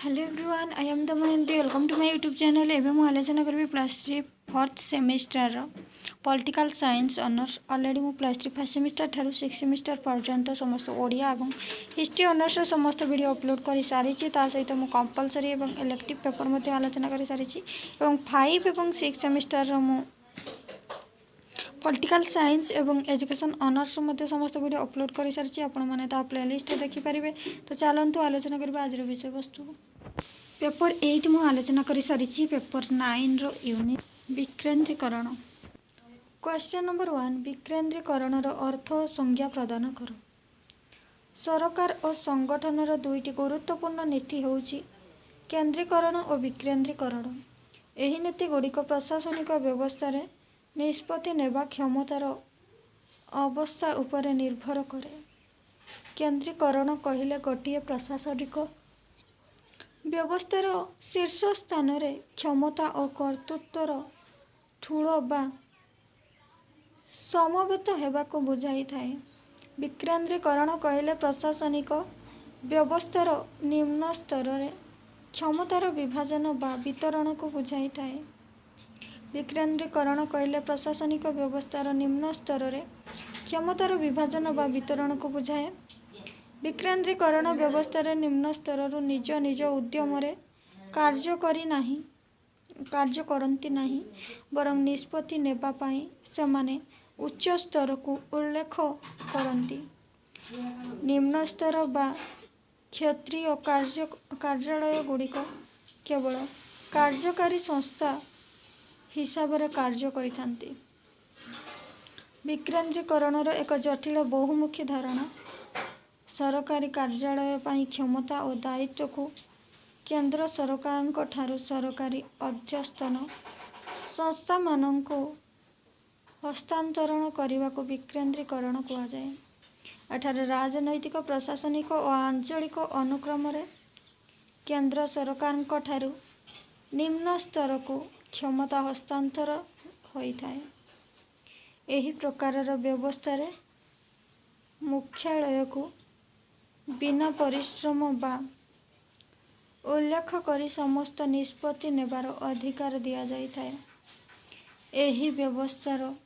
Hello everyone, I am Damayanti. Welcome to my YouTube channel. एवं मुझे आलोचना करी +3 fourth semester political science honours. Already मु +3 फर्स्ट सेमिस्टर ठारू 6th सेमिस्टर पर्यंत समस्त ओडिया और हिस्ट्री ऑनर्स समस्त वीडियो अपलोड कर सारी। सहित मु कंपलसरी और इलेक्टिव पेपर मध्य आलोचना कर सारी। 5 और 6 सेमिस्टर मु पॉलिटिकल साइंस एवं एजुकेशन ऑनर्स मध्य समस्त वीडियो अपलोड कर सारी। आपण मैंने प्लेलिस्ट देखिपारे। तो चलतु आलोचना करबा आज विषय वस्तु। पेपर 8 मु आलोचना कर सारी। पेपर 9 रो यूनिट विकेंद्रीकरण। क्वेश्चन नंबर 1, विकेंद्रीकरण अर्थ और संज्ञा प्रदान कर। सरकार और संगठन दुईटी गुरुत्वपूर्ण नीति होउची केंद्रीकरण और विकेंद्रीकरण। एही नीति गुड़िक प्रशासनिक व्यवस्था रे निष्पत्ति नेबा क्षमतार अवस्था उपरे निर्भर करे। केंद्रीकरण कहिले गोटे प्रशासनिक व्यवस्थार शीर्ष स्थान रे क्षमता और कर्तृत्वर ठूल बा समवेत हेबाको बुझाई थाए। विकेंद्रीकरण कहिले प्रशासनिक व्यवस्थार निम्न स्तर रे क्षमतार विभाजन बा वितरण को बुझाई थाए। विकेंद्रीकरण कहिले प्रशासनिक व्यवस्थार निम्न स्तर रे क्षमतार विभाजन बा वितरण को बुझाए। विकेंद्रीकरण व्यवस्थार निम्न स्तर निज निज उद्यम कार्य करती नहीं, बरं निष्पत्ति नेबा पाई सेमाने उच्च स्तर को उल्लेख करती। निम्न स्तर बा क्षेत्रीय कार्यालय गुड़िक केवल कार्यकारी संस्था हिसाब रे कार्य करिथांती। विकेंद्रीकरण एक जटिल बहुमुखी धारणा। सरकारी कार्यालय पाई क्षमता और दायित्व को केंद्र सरकार ठारू सरकारी अध्यस्तन संस्था माननको हस्तांतरण करने को विकेंद्रीकरण कहा जाए। एठारे राजनैतिक, प्रशासनिक और आंचलिक अनुक्रम रे केंद्र सरकार ठारू निम्न स्तर को क्षमता हस्तांतर होता है। एही प्रकार व्यवस्था रे मुख्यालय को बिना परिश्रम बा उल्लेख करी समस्त निष्पत्ति नेबार अधिकार दिया जाई थाए। एही व्यवस्थार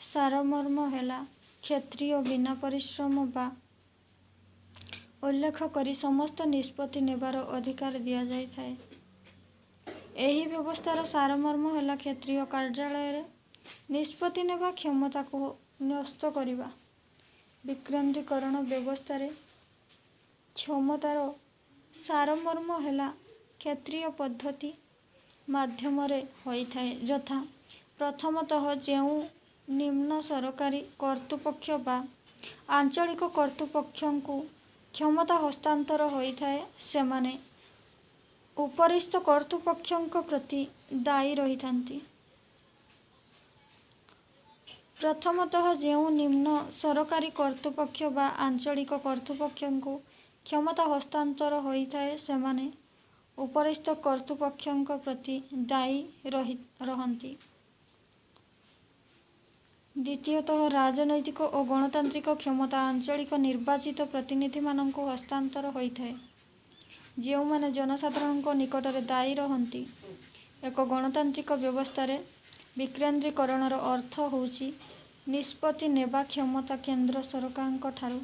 सारमर्म हैला क्षेत्रीय बिना परिश्रम बा उल्लेख करी समस्त निष्पत्ति नेबार अधिकार दिया जाई थाए। एही व्यवस्थार सारमर्म हैला क्षेत्रीय कार्यालय रे निष्पत्ति नेबा क्षमता को न्यस्त करिबा। विकेंद्रीकरण व्यवस्था रे क्षमतार सारमर्म हैला क्षेत्रीय पद्धति माध्यम रे होई थाए। यथा प्रथमतः जेउ निम्न सरकारी कर्तृपक्ष बा आंचलिक कर्तृपक्षों को क्षमता हस्तांतर होई थाए सेमाने उपरिस्थ कर्तृपक्षों प्रति दायी रही थांती। प्रथमतः जेउ निम्न सरकारी कर्तृपक्ष बा आंचलिक कर्तृपक्षों को क्षमता हस्तांतर होई थाए सेमाने उपरिस्थ कर्तृपक्षों प्रति दायी रहंती। द्वितीयतः राजनैतिक और गणतांत्रिक क्षमता आंचलिक निर्वाचित प्रतिनिधि माननको हस्तांतर होई थाए जो माने जनसाधारण को निकट रे दायी रहंती। एक गणतांत्रिक व्यवस्था रे विकेंद्रीकरण अर्थ होउची निष्पत्ति नेबा क्षमता केंद्र सरकार ठारू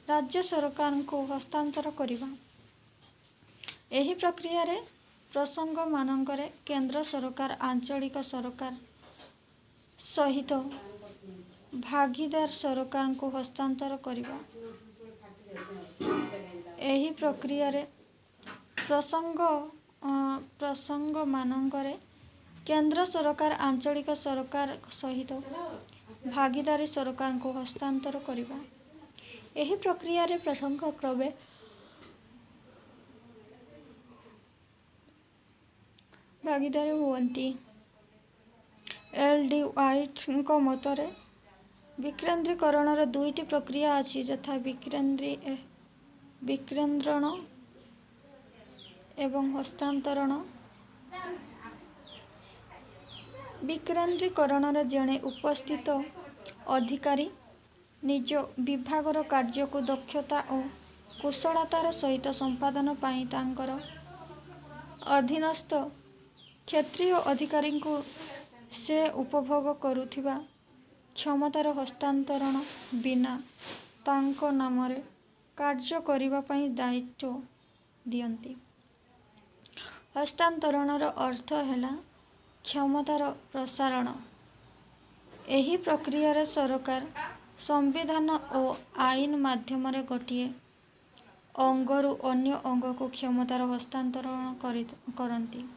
राज्य सरकार को हस्तांतर करिबा। एही प्रक्रिया रे प्रसंग मानकरे केंद्र सरकार आंचलिक सरकार सहित भागीदार सरकार को हस्तांतर करिबा। एही प्रक्रिया रे प्रसंग मानकरे केंद्र सरकार आंचलिक सरकार सहित भागीदारी सरकार को हस्तांतर करिबा। एही प्रक्रिया रे प्रसंग क्रमे भागीदारी हुअंती। एल.डी. व्हाइट को मतरे विकेंद्रीकरण दुईटी प्रक्रिया अछि यथा विकेंद्रण एवं हस्तांतरण। विकेंद्रीकरण जड़े उपस्थित अधिकारी निज विभागर कार्य को दक्षता और कुशलतार सहित संपादन पाई तांकर अधीनस्थ क्षेत्रीय अधिकारी को से उपभोग करुथिबा क्षमतार हस्तांतरण बिना तांको नामरे कार्य करिबा पई दायित्व दियंती। हस्तांतरणर अर्थ हैला क्षमतार प्रसारण। एही प्रक्रिया सरकार संविधान और आईन माध्यम गोटे अंगरू अन्य अंग को क्षमतार हस्तांतरण करती।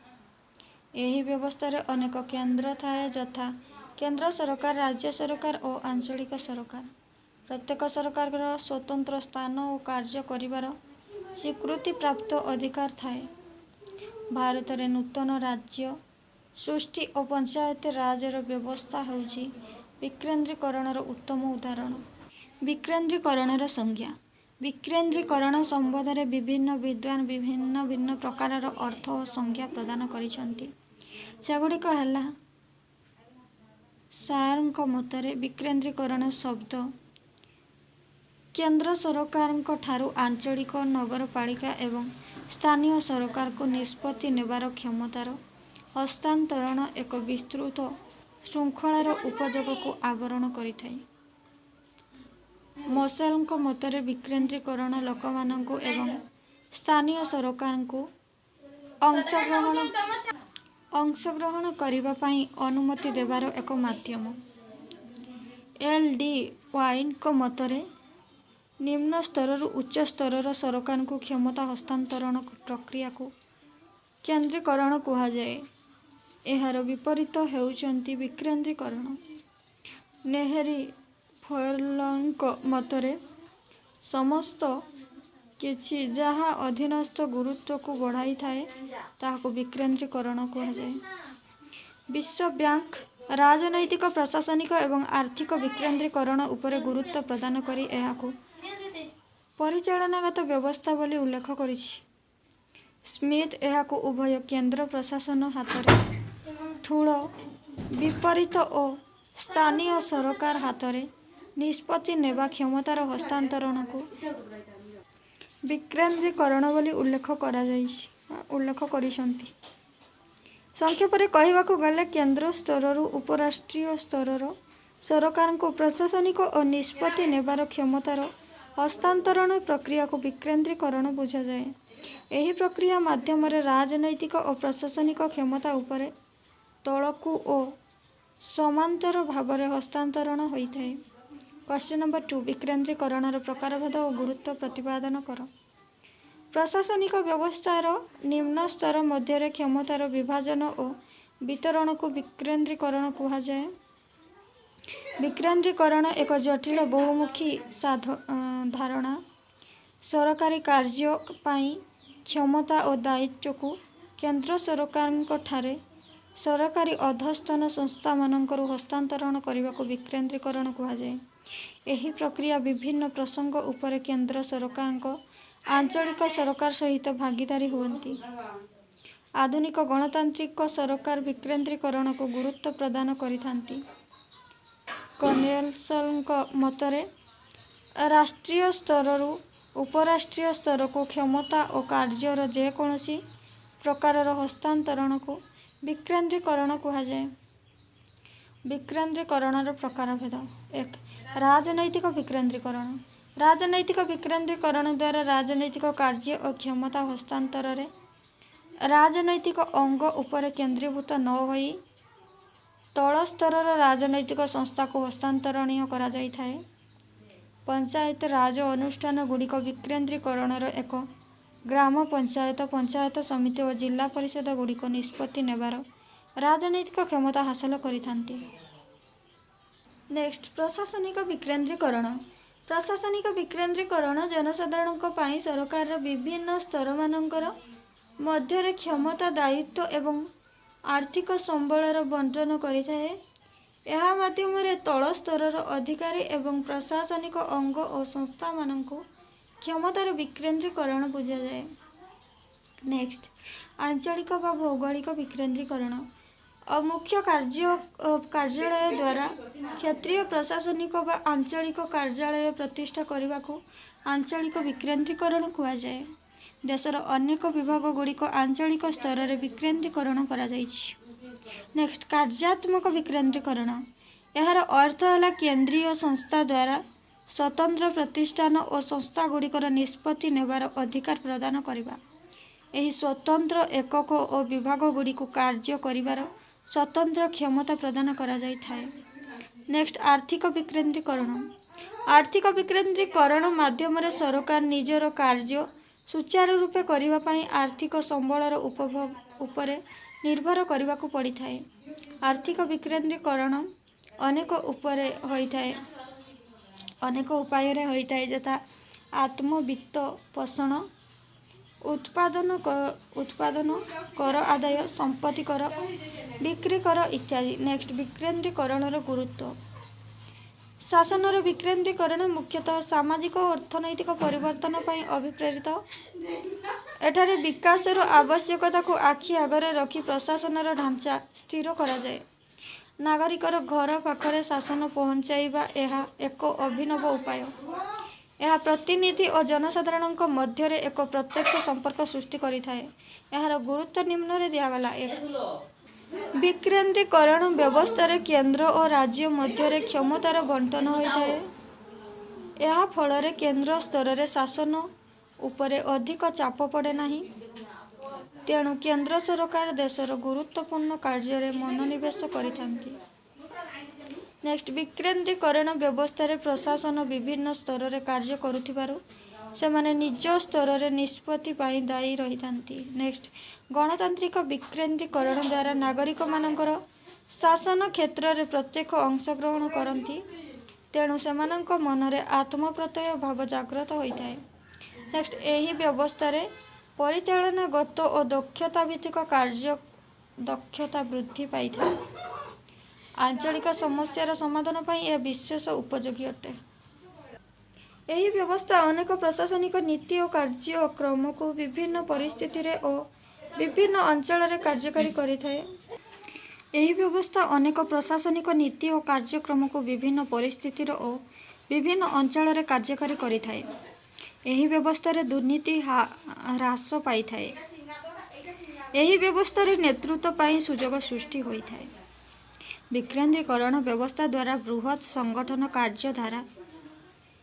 एही व्यवस्था रे अनेक केंद्र थाए यथा केंद्र सरकार, राज्य सरकार और आंचलिक सरकार। प्रत्येक सरकार स्वतंत्र स्थान और कार्य करिवार स्वीकृति प्राप्त अधिकार थाए। भारत रे नूतन राज्य सृष्टि और पंचायत राजर व्यवस्था होउची विकेंद्रीकरणर उत्तम उदाहरण। विकेंद्रीकरणर संज्ञा। विकेंद्रीकरण संबंध विभिन्न विद्वान भिन्न भिन्न प्रकारर अर्थ और संज्ञा प्रदान करिसेंती। सेगुड़िक हैला सारंक मतरे विकेंद्रीकरण शब्द केंद्र सरकार ठारू आंचलिक नगरपालिका एवं स्थानीय सरकार को निष्पत्ति नेबार क्षमतार हस्तांतरण एक विस्तृत श्रृंखलार उपयोग को आवरण करिथाय। मसेलଙ୍କ मतरे विकेंद्रीकरण लोकमानंकु एवं स्थानीय सरकार को अंशग्रहण करिबा पई अनुमति देवार एक माध्यम। एल.डी. वाइनଙ୍କ मतरे निम्न स्तरରୁ उच्च स्तरର सरकारକୁ क्षमता हस्तांतरण प्रक्रिया को केंद्रीकरण कुहाଯାଏ। एहार विपरीत हेउचंती विकेंद्रीकरण। नेहेरी फयरलଙ୍କ मतरे समस्त किछि जहा अधीनस्थ गुरुत्व को बढ़ाई थाए ताहाको विकेंद्रीकरण कुहाଯାଏ। विश्व बैंक राजनैतिक, प्रशासनिक एवं आर्थिक विकेंद्रीकरण उपरे गुरुत्व प्रदान करी एहाको परिचालनागत व्यवस्था बोली उल्लेख करिछि। स्मिथ एहाको उभय केंद्र प्रशासन हातरे ठूल विपरीत और स्थानीय सरकार हातरे निष्पत्ति नेबा क्षमतार हस्तांतरण को विकेंद्रीकरण बोली उल्लेख करिसंती। संक्षेप रे कहबाकू गले केंद्र स्तररू उपराष्ट्रीय स्तरर सरकार को प्रशासनिक और निष्पत्ति नेबार क्षमतार हस्तांतरण प्रक्रिया को विकेंद्रीकरण बुझा जाए। एही प्रक्रिया माध्यम राजनैतिक और प्रशासनिक क्षमता उपरे तलकू और समांतर भावरे हस्तांतरण होइथाय। क्वेश्चन नंबर 2 विकेंद्रीकरणर प्रकारभेद और गुरुत्व प्रतिपादन कर। प्रशासनिक व्यवस्थार निम्न स्तर मध्य क्षमतार विभाजन और वितरण को विकेंद्रीकरण कुहाଯାଏ। विकेंद्रीकरण एक जटिल बहुमुखी धारणा। सरकारी कार्य पाई क्षमता और दायित्व को केंद्र सरकार ठारे सरकारी अधस्तन संस्था मानकर हस्तांतरण करने को विकेंद्रीकरण कुहाଯାଏ। एही प्रक्रिया विभिन्न प्रसंग उपरे केंद्र सरकार आंचलिक सरकार सहित भागीदारी हुअंती। आधुनिक गणतांत्रिक सरकार विकेंद्रीकरण को गुरुत्व प्रदान करिथांती। कनेल्सनଙ୍କ मतरे राष्ट्रीय स्तररू उपराष्ट्रीय स्तर को क्षमता और कार्यर जेकोसी प्रकारर हस्तांतरण को विकेंद्रीकरण कुहाଯାଏ। विकेंद्रीकरणर प्रकारभेद। 1 राजनैतिक विकेंद्रीकरण। राजनैतिक विकेंद्रीकरण द्वारा राजनैतिक कार्य और क्षमता हस्तांतर रे राजनैतिक अंग उपरे केंद्रीभूत न होई तल स्तरर राजनैतिक संस्था को हस्तांतरणीय करा जाई थाए। पंचायत राज अनुष्ठान गुड़िक विकेंद्रीकरणर एक ग्राम पंचायत, पंचायत समिति और जिला परिषद गुड़िक निष्पत्ति नेबार राजनैतिक क्षमता हासिल करिथांती। नेक्स्ट प्रशासनिक विकेंद्रीकरण। प्रशासनिक विकेंद्रीकरण जनसाधारणଙ୍କ ପାଇଁ सरकार विभिन्न स्तर मानकर मध्य क्षमता, दायित्व एवं आर्थिक संबलर बंटन करिथाए। यह माध्यम तल स्तरर अधिकारी एवं प्रशासनिक अंग और संस्था माननको क्षमतार विकेंद्रीकरण बुझा जाए। नेक्स्ट आंचलिक व भौगोलिक विकेंद्रीकरण। मुख्य कार्यालय द्वारा क्षेत्रीय प्रशासनिक व आंचलिक कार्यालय प्रतिष्ठा करने को आंचलिक विकेंद्रीकरण कुहाଯାଏ। देशर अनेक विभाग गुड़िक आंचलिक स्तर में विकेंद्रीकरण करा जाइछि। नेक्स्ट कार्यात्मक विकेंद्रीकरण यार अर्थ है केंद्रीय संस्था द्वारा स्वतंत्र प्रतिष्ठान और संस्था गुड़िकर निष्पत्ति नेबार अधिकार प्रदान करबा। एही स्वतंत्र एकक और विभाग गुड़िक कार्य करिवार स्वतंत्र क्षमता प्रदान करा जाई थाए। नेक्स्ट आर्थिक विकेंद्रीकरण आर्थिक विकेंद्रीकरण माध्यम सरकार निजर कार्य सुचारू रूपे करिबा पई आर्थिक संबलर उपभोग उपरे निर्भर करने को पड़ी थाए। आर्थिक विकेंद्रीकरण अनेक उपरे होइथाए अनेक उपाय होइथाए यथा आत्मवित्त पोषण उत्पादन कर आदाय संपत्ति कर बिक्री कर इत्यादि। नेक्स्ट विकेंद्रीकरणर गुरुत्व शासनर विकेंद्रीकरण मुख्यतः सामाजिक और अर्थनैतिक परिवर्तन पर अभिप्रेरित। एठारे विकासर आवश्यकता को आखि आगरे रखी प्रशासनर ढांचा स्थिर करा जाए। नागरिकर घर पाखरे शासन पहुँचाइबा यह एक अभिनव उपाय। यह प्रतिनिधि और जनसाधारण मध्य एक प्रत्यक्ष संपर्क सृष्टि करिथाए। यार गुरुत्व निम्न रे दियागला। एक विकेंद्रीकरण व्यवस्था रे केंद्र और राज्य मध्य क्षमतार बंटन होइथाए। यह फल केंद्र स्तर रे शासन उपरे अधिक चाप पड़े नाही। तेणु केंद्र सरकार देशर गुरुत्वपूर्ण कार्य रे मनोनिवेश करिथांती। नेक्स्ट विकेंद्रीकरण व्यवस्था रे प्रशासन विभिन्न स्तर रे कार्य करुथिबारु सेमाने निज स्तर रे निष्पत्ति पाई दायी रही थांती। नेक्स्ट गणतांत्रिक विकेंद्रीकरण द्वारा नागरिक मानकर शासन क्षेत्र रे प्रत्येक अंशग्रहण करती। तेणु सेमानंक मनरे आत्मप्रत्यय भाव जागृत होइथाए। नेक्स्ट एही व्यवस्था रे परिचालनागत और दक्षता भित्तिक कार्य दक्षता वृद्धि पाई थाए। आंचलिक समस्यार समाधान पाई यह विशेष उपयोगी अटे। यही व्यवस्था अनेक प्रशासनिक नीति और कार्यक्रम को विभिन्न परिस्थिति रे और विभिन्न अंचल रे कार्यकारी करिथाए। यही व्यवस्था अनेक प्रशासनिक नीति और कार्यक्रम को विभिन्न परिस्थिति और विभिन्न अंचल रे कार्यकारी करिथाए। यही व्यवस्था रे दुर्नीति ह्रास पाई थाए। यही व्यवस्था रे नेतृत्व पाई सुजोग सृष्टि होई थाए। विकेंद्रीकरण व्यवस्था द्वारा बृहत संगठन कार्यधारा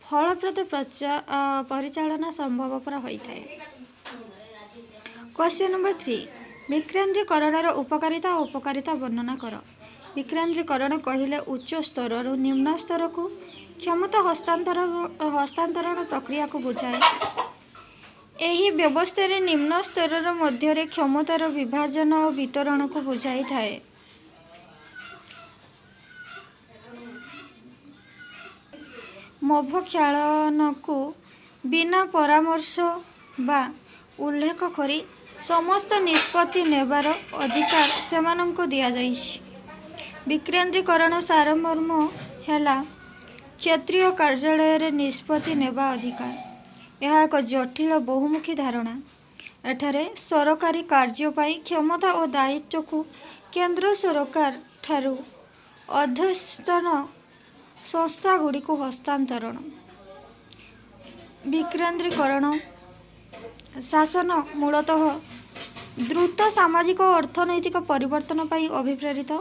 फलप्रद परिचालना संभवपर होइथाए। क्वेश्चन नंबर 3 विकेंद्रीकरणर उपकारिता और उपकारिता वर्णना कर। विकेंद्रीकरण कहिले उच्च स्तर निम्न स्तर को क्षमता हस्तांतरण प्रक्रिया को बुझाए। यही व्यवस्था रे निम्न स्तर मध्य क्षमतार विभाजन और वितरण को बुझाई थाए। मभख्यालन को बिना परामर्श बा उल्लेख करी समस्त निष्पत्ति नेबार अधिकार सेमानंको दिया जाइछि। विकेंद्रीकरण सारमर्म हैला क्षेत्रीय कार्यालय रे निष्पत्ति नेबा अधिकार। यह एक जटिल बहुमुखी धारणा। एठारे सरकारी कार्य पाई क्षमता और दायित्व को केंद्र सरकार ठारू अध्यस्तन संस्था गुड़ी को हस्तांतरण। विकेंद्रीकरण शासन मूलतः द्रुत सामाजिक और अर्थनैतिक परिवर्तन पाई अभिप्रेरित।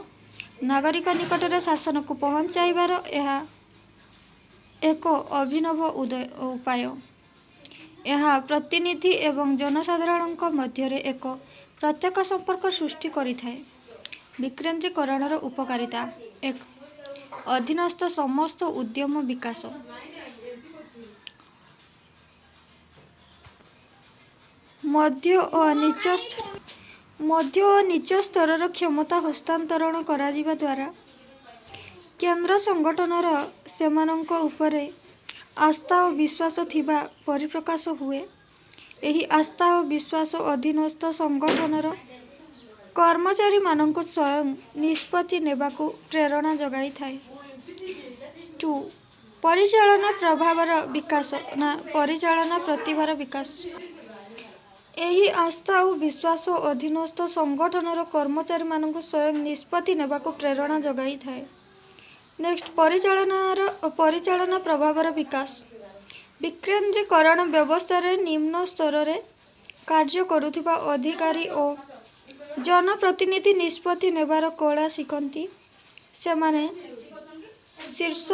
नागरिक निकटरे शासन को पहुँचाइबार यह एक अभिनव उपाय। यह प्रतिनिधि एवं जनसाधारण मध्य एक प्रत्येक संपर्क सृष्टि करिथाए। विकेंद्रीकरणर उपकारिता 1 अधीनस्थ समस्त उद्यम विकास। मध्य और नीच स्तर क्षमता हस्तांतरण करा जिबा द्वारा केंद्र संगठनर सेमानंक उपरे आस्था और विश्वास थिबा परिप्रकाश हुए। यही आस्था और विश्वास अधीनस्थ संगठनर कर्मचारी मानक स्वयं निष्पत्ति नेबाकू प्रेरणा जगाई थाए। 2 परिचालना प्रभावर विकास ना परिचालना प्रतिभार विकास। यही आस्था और विश्वास अधीनस्थ संगठनर कर्मचारी मानक स्वयं निष्पत्ति नेबाकू प्रेरणा जगाई थाए। नेक्स्ट परिचालना प्रभावर विकास। विकेंद्रीकरण व्यवस्था रे निम्न स्तर रे कार्य करुथिबा अधिकारी और जनप्रतिनिधि निष्पत्ति नेबार कला शिखती। सेमाने शीर्ष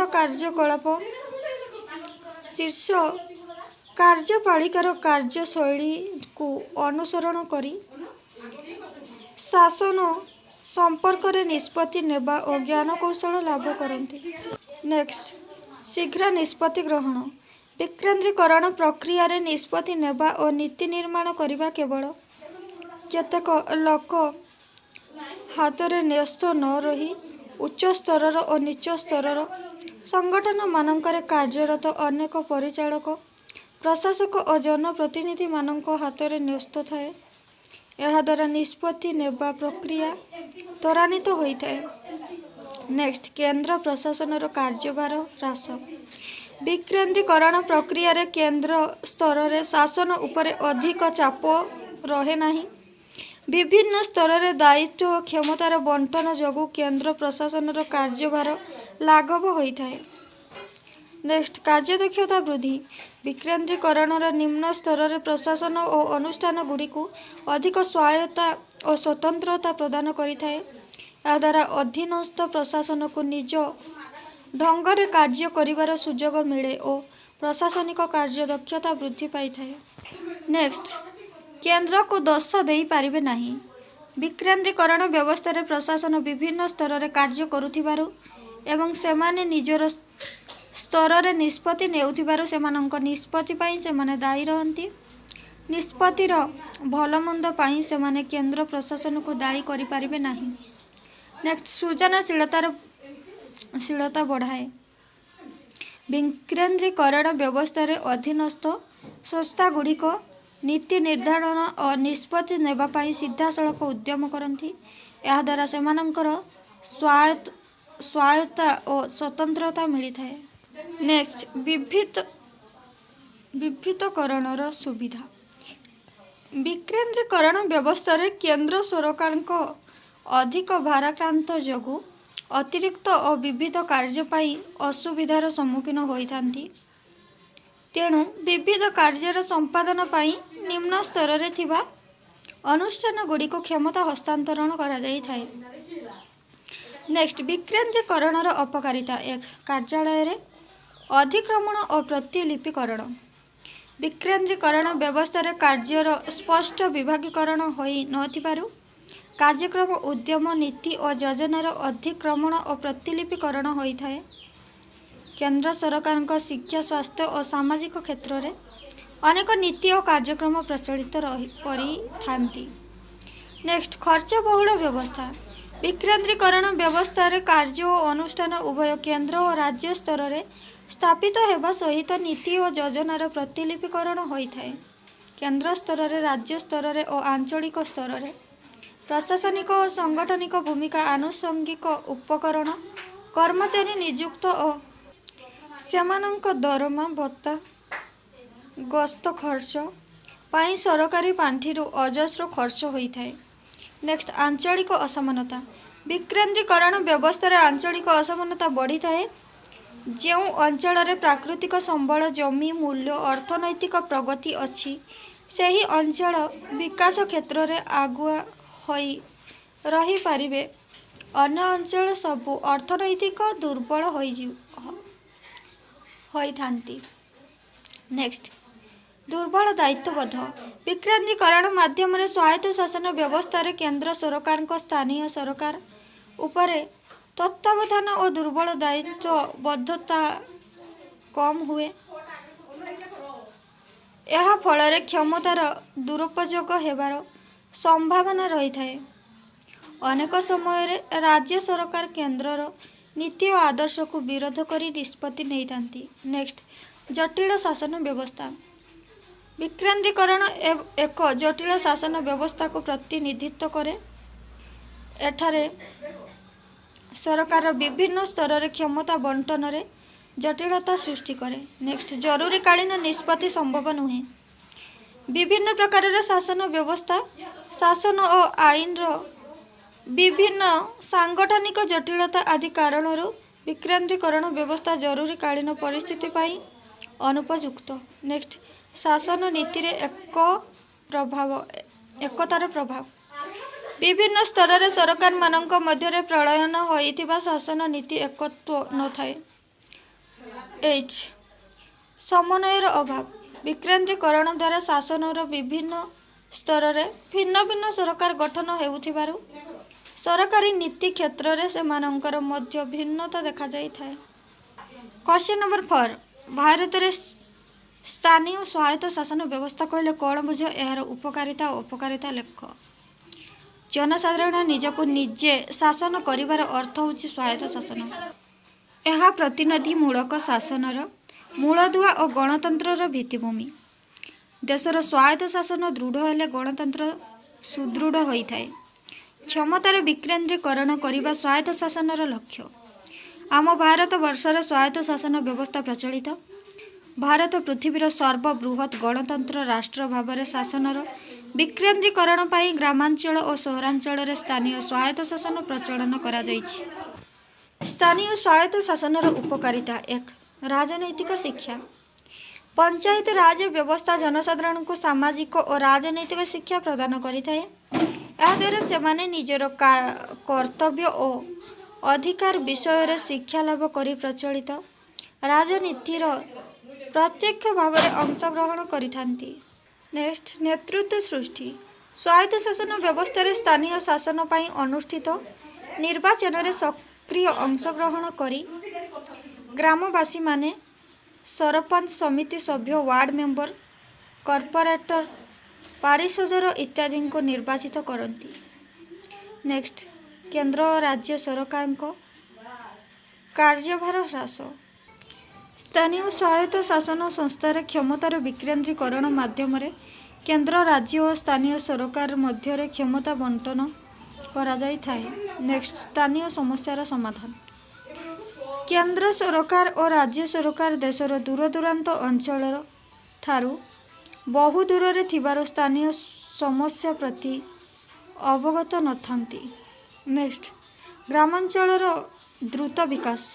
कार्यपालिकार कार्यशैली को अनुसरण करी शासन संपर्क रे निष्पत्ति नेबा और ज्ञान कौशल लाभ करती। नेक्स्ट, शीघ्र निष्पत्ति ग्रहण। विकेंद्रीकरण प्रक्रिया रे निष्पत्ति नेबा और नीति निर्माण करने केवल केतेक लोक हाथ में न्यस्त न रही उच्च स्तर और नीच स्तर संगठन मानकर कार्यरत अनेक परिचालक प्रशासक और जनप्रतिनिधि मानक हाथ में न्यस्त थाए। यह द्वारा निष्पत्ति नेबा प्रक्रिया त्वरान्वित होता है। नेक्स्ट, केंद्र प्रशासन कार्यभार ह्रास। विकेंद्रीकरण प्रक्रिया रे केंद्र स्तर रे शासन उपरे अधिक चाप रहे नहीं। विभिन्न स्तर रे दायित्व और क्षमतार बंटन जोगु केंद्र प्रशासन कार्यभार लाघव होता है। नेक्स्ट, कार्यदक्षता वृद्धि। विकेंद्रीकरण निम्न स्तर रे प्रशासन और अनुष्ठान गुड़ी को अधिक स्वायत्ता और स्वतंत्रता प्रदान करिଥାଏ। या द्वारा अधीनस्थ प्रशासन को निज ढंग कार्य करिवार सुजोग मिले और प्रशासनिक कार्यदक्षता वृद्धि पाई थाए। नेक्स्ट, केंद्र को दोष दे पारिबे नहीं। विकेंद्रीकरण व्यवस्था रे प्रशासन विभिन्न स्तर रे कार्य करुथिबारु एवं सेमाने निजर स्तर रे निष्पत्ति नेउथिबारु सेमानंक निष्पत्ति पाई सेमाने दायी रहंती। निष्पत्तिर भल मंद पाई सेमाने केंद्र प्रशासन को दायी करि पारिबे नहीं। नेक्स्ट, सृजनशीलता बढ़ाए। विकेंद्रीकरण व्यवस्था रे अधीनस्थ संस्था गुड़िक नीति निर्धारण और निष्पत्ति नेबा पाई सीधासलख उद्यम करती। या द्वारा सेमानंकर स्वायत्ता और स्वतंत्रता मिलता है। नेक्स्ट, विभीतकरणर सुविधा। विकेंद्रीकरण व्यवस्था रे केंद्र सरकार को अधिक भाराक्रांत जोगु अतिरिक्त और विविध कार्य पाई असुविधार सम्मुखीन होइथांती। तेणु विविध कार्यर संपादन पाई निम्न स्तर रे थिबा अनुष्ठान गुड़ी को क्षमता हस्तांतरण करा जाई थाए। नेक्स्ट, विकेंद्रीकरणर अपकारिता। एक, कार्यालय रे अधिक्रमण और प्रतिलिपिकरण। विकेंद्रीकरण व्यवस्था रे कार्यर स्पष्ट विभागीकरण होई नथिबारु कार्यक्रम उद्यम नीति और योजनार अधिक्रमण और प्रतिलिपिकरण होता है। केंद्र सरकार का शिक्षा स्वास्थ्य और सामाजिक क्षेत्र में अनेक नीति और कार्यक्रम प्रचलित करी। नेक्स्ट, खर्च बहुल व्यवस्था। विकेंद्रीकरण व्यवस्था रे कार्य और अनुष्ठान उभय केंद्र और राज्य स्तर में स्थापित होगा सहित नीति और योजनार प्रतिलिपिकरण होता है। केंद्र स्तर में, राज्य स्तर में और आंचलिक स्तर में प्रशासनिक और सांगठनिक भूमिका आनुषंगिक उपकरण कर्मचारी नियुक्त और सेमानंक दरमा भत्ता गस्त खर्च पाई सरकारी पांठिरु अजस्र खर्च होता है। नेक्स्ट, आंचलिक असमानता। विकेंद्रीकरण व्यवस्था रे आंचलिक असमानता बढ़ी थाए। जो अंचल रे प्राकृतिक संबल जमी मूल्य अर्थनैतिक प्रगति अच्छी सही अंचल विकास क्षेत्र रे आगुआ होई रही पारिबे। अन्य अंचल सबु अर्थनैतिक दुर्बल होइथांती। नेक्स्ट, दुर्बल दायित्वबोध। विकेंद्रीकरण माध्यम रे स्वायत्त शासन व्यवस्था रे केंद्र सरकार को स्थानीय सरकार उपरे तत्वावधान और दुर्बल दायित्वबद्धता कम हुए। यह फल रे क्षमतार दुरुपयोग हेबार संभावना रही थाए। अनेक समय रे राज्य सरकार केंद्रर नीति और आदर्श को विरोध करी निष्पत्ति नहीं थांती। नेक्स्ट, जटिल शासन व्यवस्था। विकेंद्रीकरण एक जटिल शासन व्यवस्था को प्रतिनिधित्व करे। एठारे सरकार विभिन्न स्तर रे क्षमता बंटन रे जटिलता सृष्टि करे। नेक्स्ट, जरूरीकालीन निष्पत्ति संभव नुहे। विभिन्न प्रकार शासन व्यवस्था शासन और आईन विभिन्न सांगठनिक जटिलता आदि कारण विकेंद्रीकरण व्यवस्था जरूरीकालीन परिस्थिति पाई अनुपयुक्त। नेक्स्ट, शासन नीति रे एक प्रभाव एकतार प्रभाव विभिन्न स्तर रे सरकार मानक मध्य प्रलयन होइथिबा शासन नीति एकत्व न थाए। 8 समन्वयर अभाव विकेंद्रीकरण द्वारा शासनर विभिन्न स्तर रे भिन्न भिन्न सरकार गठन हेउथिबारु सरकारी नीति क्षेत्र रे सेमानंकर मध्य भिन्नता देखा जाई थाए। क्वेश्चन नंबर 4 भारत रे स्थानीय स्वायत्त शासन व्यवस्था कहले कौन बुझ यार उपकारिता और अपकारिता लेख। जनसाधारण निजको निजे शासन करिवार अर्थ होछि स्वायत्त शासन। यह प्रतिनिधि मूलक शासनर मूलदुआ और गणतंत्रर भित्तिभूमि। देशर स्वायत्त शासन दृढ़ हेले गणतंत्र सुदृढ़ होइथाए। क्षमतार विकेंद्रीकरण करिबा स्वायत्त शासनर लक्ष्य। आम भारत वर्षर स्वायत्त शासन व्यवस्था प्रचलित। भारत पृथ्वीर सर्वबृहत गणतंत्र राष्ट्र भाव शासनर विकेंद्रीकरण पाई ग्रामांचल और सहरांचल रे स्थानीय स्वायत्त शासन प्रचलन करा जाइछि। स्थानीय स्वायत्त शासनर उपकारिता। 1 राजनैतिक शिक्षा। पंचायत राज व्यवस्था जनसाधारण को सामाजिक और राजनैतिक शिक्षा प्रदान करिथाए। या द्वारा सेमाने निजर कर्तव्य और अधिकार विषय रे शिक्षा लाभ करी प्रचलित राजनीतिर प्रत्यक्ष भाव में अंशग्रहण करिथांती। नेक्स्ट नेतृत्व सृष्टि। स्वायत्त शासन व्यवस्था रे स्थानीय शासन पाई अनुष्ठित निर्वाचन रे सक्रिय अंशग्रहण करी ग्रामवासी माने सरपंच समिति सभ्य वार्ड मेंबर कॉर्पोरेटर पारिषदर इत्यादि को निर्वाचित करती। नेक्स्ट केंद्र और राज्य सरकार को कार्यभार ह्रास। स्थानीय स्वायत्त शासन संस्थार क्षमतार विकेंद्रीकरण माध्यम केंद्र राज्य और स्थानीय सरकार मध्य क्षमता बंटन करा जाई थाए। नेक्स्ट स्थानीय समस्यार समाधान। केंद्र सरकार और राज्य सरकार देशर दूर दूरांत अंचल ठारू बहु दूर रे थिबार स्थानीय समस्या प्रति अवगत नथांती। नेक्स्ट ग्रामांचलर द्रुत विकास।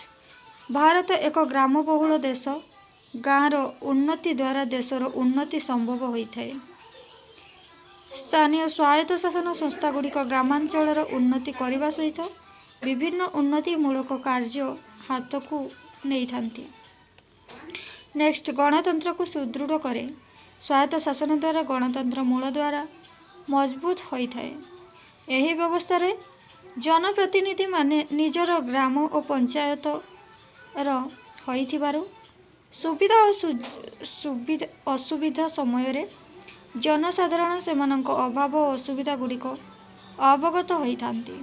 भारत एक ग्रामबहुल देश। गाँवर उन्नति द्वारा देशर उन्नति संभव होइथाए। स्थानीय स्वायत्त शासन संस्था गुड़िक ग्रामांचलर उन्नति करने सहित विभिन्न उन्नतिमूलक कार्य हाथ को नहीं थांती। नेक्स्ट गणतंत्र को सुदृढ़ करे। स्वायत्त शासन द्वारा गणतंत्र मूल द्वारा मजबूत होइथाए। एही व्यवस्था रे जनप्रतिनिधि माने निजर ग्राम और पंचायत होइथिबारु सुविधा और असुविधा समय रे जनसाधारण सेमानक अभाव और असुविधा गुड़िक अवगत होइथांती।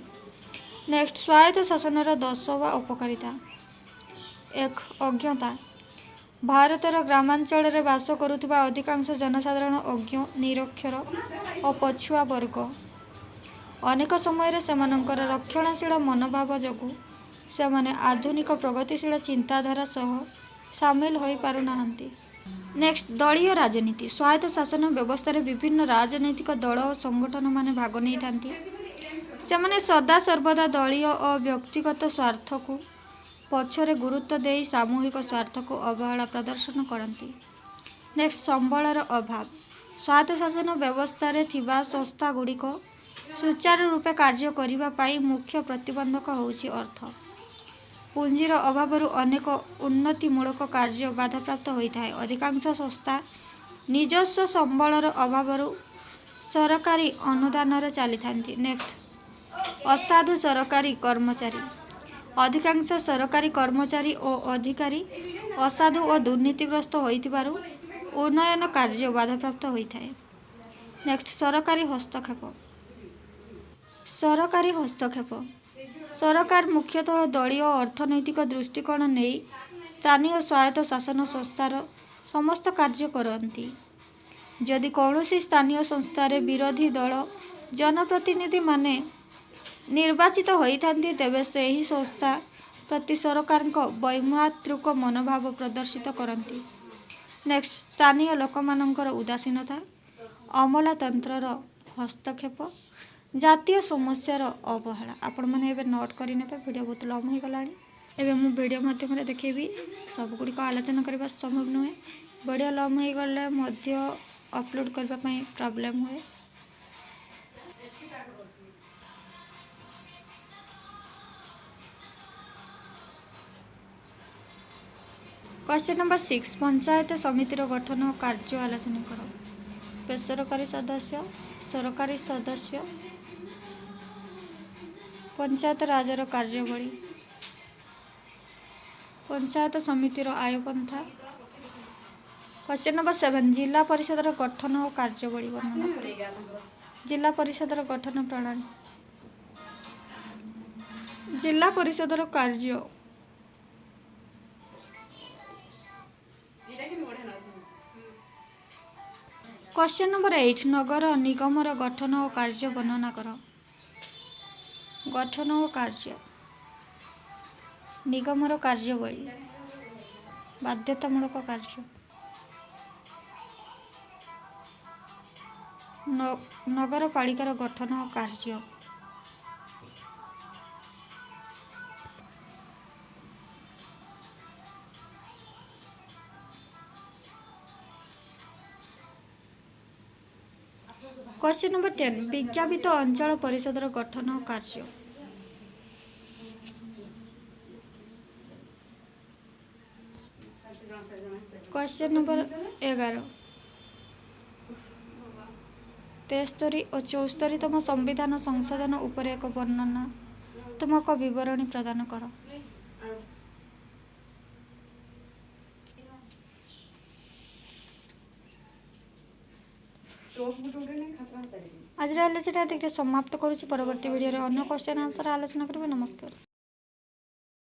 नेक्स्ट स्वायत्त शासनर दोष वा अपकारिता। 1 अज्ञता। भारतर ग्रामांचल रे बास करुथिबा अधिकांश जनसाधारण अज्ञ निरक्षर और पछुआ वर्ग। अनेक समय सेमानंकर रक्षणशील मनोभाव जोगु सेमाने आधुनिक प्रगतिशील चिंताधारा सह सामिल होई पारु नाहंती। नेक्स्ट दलीय राजनीति। स्वायत्त शासन व्यवस्था रे विभिन्न राजनैतिक दल और संगठन माने भाग नहीं थांती। सेमाने सदा सर्वदा दलीय और व्यक्तिगत स्वार्थ को पछरे गुरुत्व देई सामूहिक स्वार्थ को अवहेला प्रदर्शन करती। नेक्स्ट संबलर अभाव। स्वायत्त शासन व्यवस्था रे थिबा संस्था गुड़िक सुचारू रूपे कार्य करिबा पाई मुख्य प्रतिबंधक होउछि अर्थ। पुंजीर अभाव अनेक उन्नतिमूलक कार्य बाधाप्राप्त होता है। अधिकांश संस्था निजस्व संबलर अभाव सरकारी अनुदान चली था। नेक्स्ट असाधु सरकारी कर्मचारी। अधिकांश सरकारी कर्मचारी और अधिकारी असाधु और दुर्नीतिग्रस्त होइतिबारु उन्नयन कार्य बाधाप्राप्त होता है। नेक्स्ट सरकारी हस्तक्षेप। सरकारी हस्तक्षेप सरकार मुख्यतः दलीय और अर्थनैतिक दृष्टिकोण नहीं स्थानीय स्वायत्त शासन संस्थार समस्त कार्य करती। जदि कौनसी स्थानीय संस्थार विरोधी दल जनप्रतिनिधि माने निर्वाचित होइथांती तेबे सही संस्था प्रति सरकार वैमनस्यक मनोभाव प्रदर्शित करती। नेक्स्ट स्थानीय लोकमानंकर उदासीनता। अमलातंत्रर हस्तक्षेप। जातीय समस्यार अवहेला। आपण मैंने एवं नोट करने वीडियो बहुत लंब हो गला। एवं मु वीडियो माध्यम देखी सबगुड़िक आलोचना करने संभव नुहे। वीडियो लंब हो गले अपलोड करबा पई प्रॉब्लम हुए। क्वेश्चन नंबर 6 पंचायत समितिर गठन और कार्य आलोचना करो। बेसरकारी सदस्य, सरकारी सदस्य, पंचायत राजर कार्यवली, पंचायत समितिर आयपंथा। क्वेश्चन नंबर 7 जिला परिषद गठन और कार्यवली वर्णना करो। जिला परिषद गठन प्रणाली, जिला परिषद कार्य, क्वेश्चन नंबर 8 नगर निगमर गठन और कार्य वर्णना करो। गठन और कार्य, निगमर कार्यवली, बाध्यतामूलक कार्य, नगरपालिकार गठन और कार्य, क्वेश्चन नंबर 10 विज्ञापित अंचल परिषद गठन और कार्य। क्वेश्चन नंबर 11 73 और 74तम संविधान संशोधन उपर एक वर्णनात्मक विवरणी प्रदान कर। आज आलोचना देखिए समाप्त करुच्ची। परवर्ती वीडियो रे अन्य क्वेश्चन आंसर आलोचना करेंगे। नमस्कार।